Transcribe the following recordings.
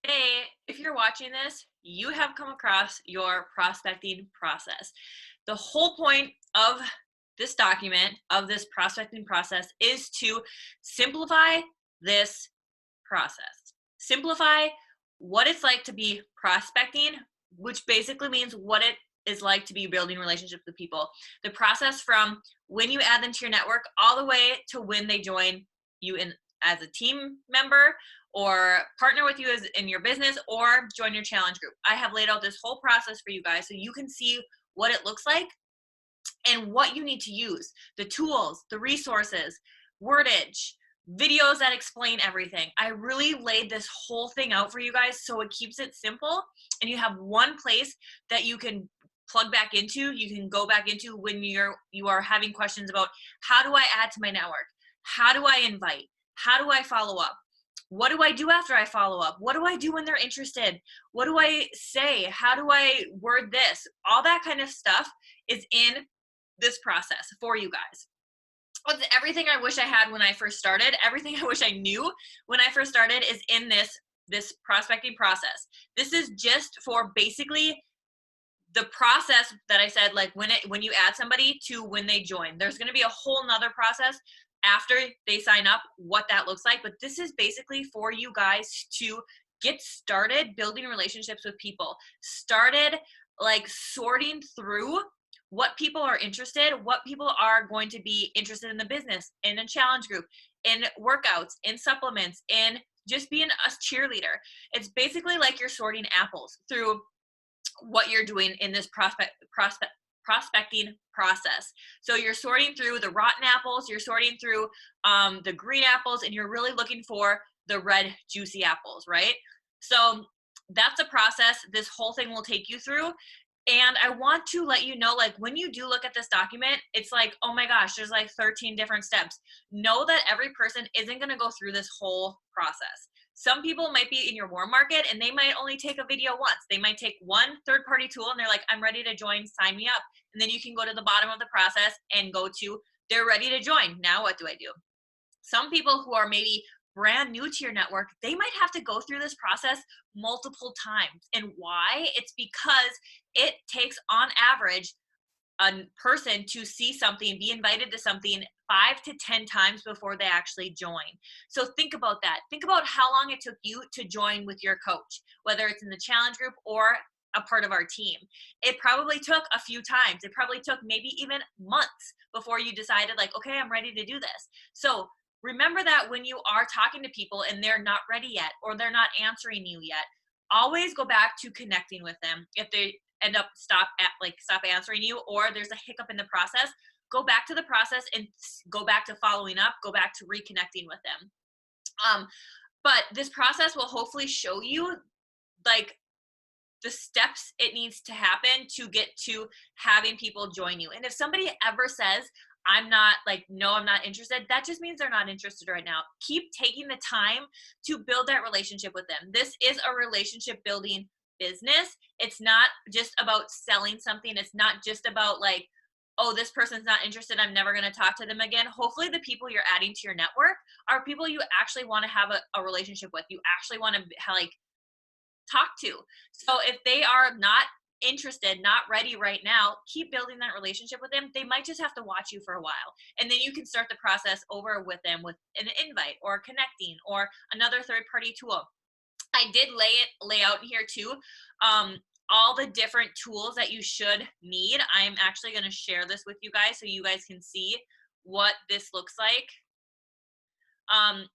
Today, if you're watching this, you have come across your prospecting process. The whole point of this document, of this prospecting process, is to simplify this process. Simplify what it's like to be prospecting, which basically means what it is like to be building relationships with people. The process from when you add them to your network all the way to when they join you in as a team member or partner with you as in your business or join your challenge group. I have laid out this whole process for you guys so you can see what it looks like and what you need to use, the tools, the resources, wordage, videos that explain everything. I really laid this whole thing out for you guys so it keeps it simple and you have one place that you can plug back into, you can go back into when you are having questions about how do I add to my network? How do I invite? How do I follow up? What do I do after I follow up? What do I do when they're interested? What do I say? How do I word this? All that kind of stuff is in this process for you guys. It's everything I wish I had when I first started. Everything I wish I knew when I first started is in this prospecting process. This is just for basically the process that I said, like when you add somebody to when they join. There's going to be a whole nother process after they sign up, what that looks like. But this is basically for you guys to get started building relationships with people. Started like sorting through what people are interested, what people are going to be interested in the business, in a challenge group, in workouts, in supplements, in just being a cheerleader. It's basically like you're sorting apples through what you're doing in this prospecting process. So you're sorting through the rotten apples, you're sorting through the green apples, and you're really looking for the red juicy apples, right? So that's a process this whole thing will take you through. And I want to let you know, like, when you do look at this document, it's like, oh my gosh, there's like 13 different steps. Know that every person isn't going to go through this whole process. Some people might be in your warm market and they might only take a video once. They might take one third-party tool and they're like, I'm ready to join, sign me up. And then you can go to the bottom of the process and go to, they're ready to join. Now what do I do? Some people who are maybe brand new to your network, they might have to go through this process multiple times. And why? It's because it takes, on average, a person to see something, be invited to something 5 to 10 times before they actually join. So think about that. Think about how long it took you to join with your coach, whether it's in the challenge group or a part of our team. It probably took a few times. It probably took maybe even months before you decided, like, okay, I'm ready to do this. So remember that when you are talking to people and they're not ready yet or they're not answering you yet, always go back to connecting with them. If they end up stop answering you or there's a hiccup in the process, go back to the process and go back to following up, go back to reconnecting with them. But this process will hopefully show you like the steps it needs to happen to get to having people join you. And if somebody ever says, I'm not like, no, I'm not interested, that just means they're not interested right now. Keep taking the time to build that relationship with them. This is a relationship building business. It's not just about selling something. It's not just about like, oh, this person's not interested, I'm never going to talk to them again. Hopefully the people you're adding to your network are people you actually want to have a relationship with. You actually want to like talk to. So if they are not interested, not ready right now, keep building that relationship with them. They might just have to watch you for a while. And then you can start the process over with them with an invite or connecting or another third-party tool. I did lay out here too all the different tools that you should need. I'm actually going to share this with you guys so you guys can see what this looks like.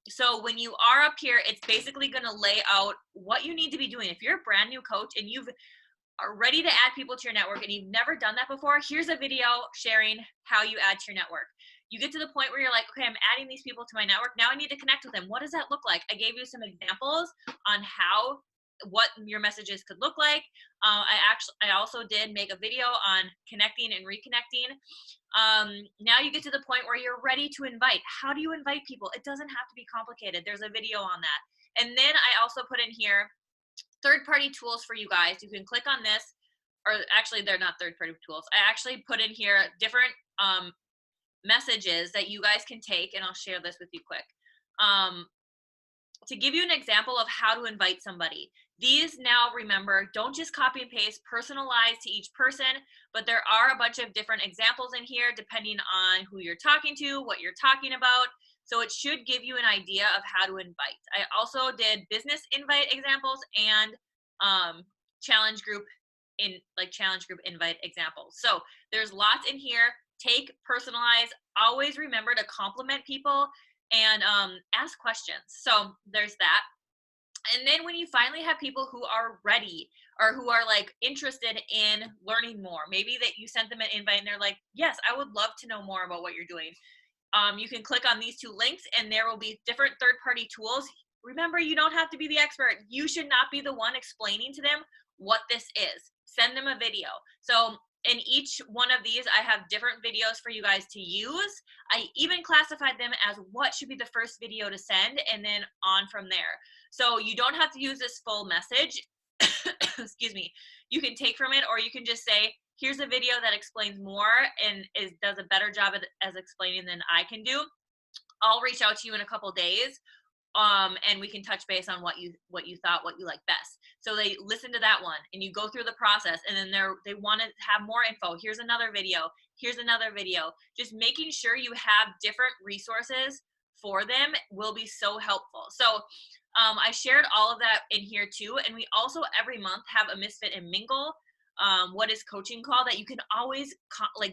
So when you are up here, it's basically going to lay out what you need to be doing. If you're a brand new coach and you've are ready to add people to your network and you've never done that before, here's a video sharing how you add to your network. You get to the point where you're like, okay, I'm adding these people to my network. Now I need to connect with them. What does that look like? I gave you some examples on what your messages could look like. I also did make a video on connecting and reconnecting. Now you get to the point where you're ready to invite. How do you invite people? It doesn't have to be complicated. There's a video on that. And then I also put in here third-party tools for you guys. You can click on this, or actually they're not third-party tools. I actually put in here different messages that you guys can take, and I'll share this with you quick. to give you an example of how to invite somebody. These now, remember, don't just copy and paste, personalize to each person, but there are a bunch of different examples in here depending on who you're talking to, what you're talking about. So it should give you an idea of how to invite. I also did business invite examples and challenge group invite examples. So there's lots in here. Take, personalize, always remember to compliment people and ask questions. So there's that. And then when you finally have people who are ready or who are like interested in learning more, maybe that you sent them an invite and they're like, yes, I would love to know more about what you're doing. You can click on these 2 links and there will be different third-party tools. Remember, you don't have to be the expert. You should not be the one explaining to them what this is. Send them a video. So in each one of these, I have different videos for you guys to use. I even classified them as what should be the first video to send and then on from there. So you don't have to use this full message. Excuse me. You can take from it, or you can just say, here's a video that explains more and does a better job as explaining than I can do. I'll reach out to you in a couple days, and we can touch base on what you thought, what you like best. So they listen to that one, and you go through the process, and then they want to have more info. Here's another video. Here's another video. Just making sure you have different resources for them will be so helpful. So I shared all of that in here too, and we also every month have a Misfit and Mingle what is coaching call that you can always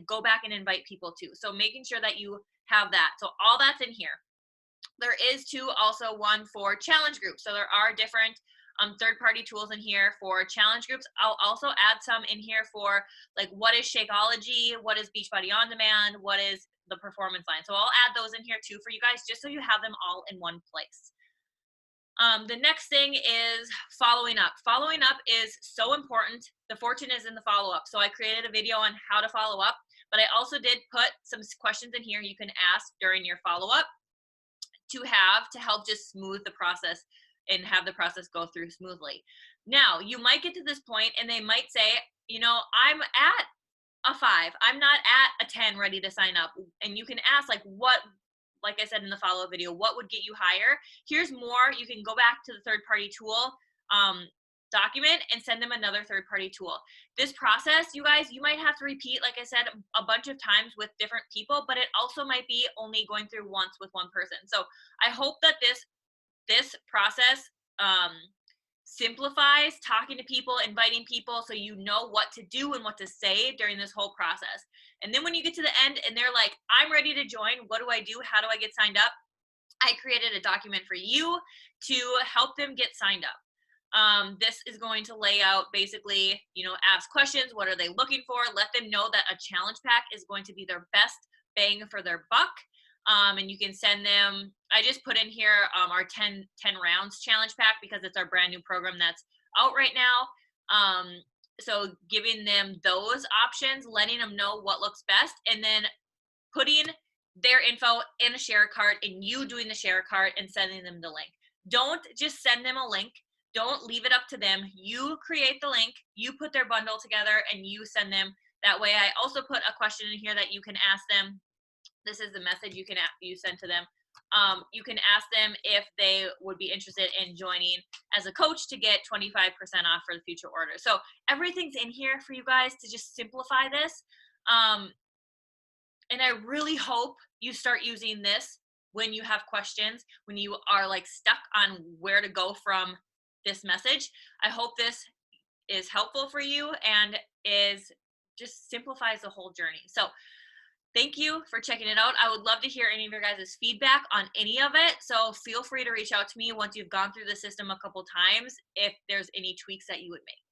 go back and invite people to. So making sure that you have that. So all that's in here. There is too also one for challenge groups. So there are different third-party tools in here for challenge groups. I'll also add some in here for like what is Shakeology, what is Beachbody On Demand, what is the Performance Line. So I'll add those in here too for you guys, just so you have them all in one place. The next thing is following up. Following up is so important. The fortune is in the follow-up. So I created a video on how to follow up, but I also did put some questions in here you can ask during your follow-up to help just smooth the process and have the process go through smoothly. Now, you might get to this point and they might say, you know, I'm at a 5. I'm not at a 10 ready to sign up. And you can ask like I said in the follow-up video, what would get you higher? Here's more. You can go back to the third-party tool document and send them another third-party tool. This process, you guys, you might have to repeat, like I said, a bunch of times with different people, but it also might be only going through once with one person. So I hope that this process simplifies talking to people, inviting people, so you know what to do and what to say during this whole process. And then when you get to the end and they're like, I'm ready to join, what do I do? How do I get signed up? I created a document for you to help them get signed up. This is going to lay out basically, ask questions. What are they looking for? Let them know that a challenge pack is going to be their best bang for their buck. And you can send them, I just put in here our 10 rounds challenge pack because it's our brand new program that's out right now. So giving them those options, letting them know what looks best, and then putting their info in a share cart and you doing the share cart and sending them the link. Don't just send them a link. Don't leave it up to them. You create the link, you put their bundle together, and you send them. That way, I also put a question in here that you can ask them. This is the message you send to them. You can ask them if they would be interested in joining as a coach to get 25% off for the future order. So everything's in here for you guys to just simplify this. And I really hope you start using this when you have questions, when you are stuck on where to go from this message. I hope this is helpful for you and just simplifies the whole journey. So thank you for checking it out. I would love to hear any of your guys' feedback on any of it. So feel free to reach out to me once you've gone through the system a couple times if there's any tweaks that you would make.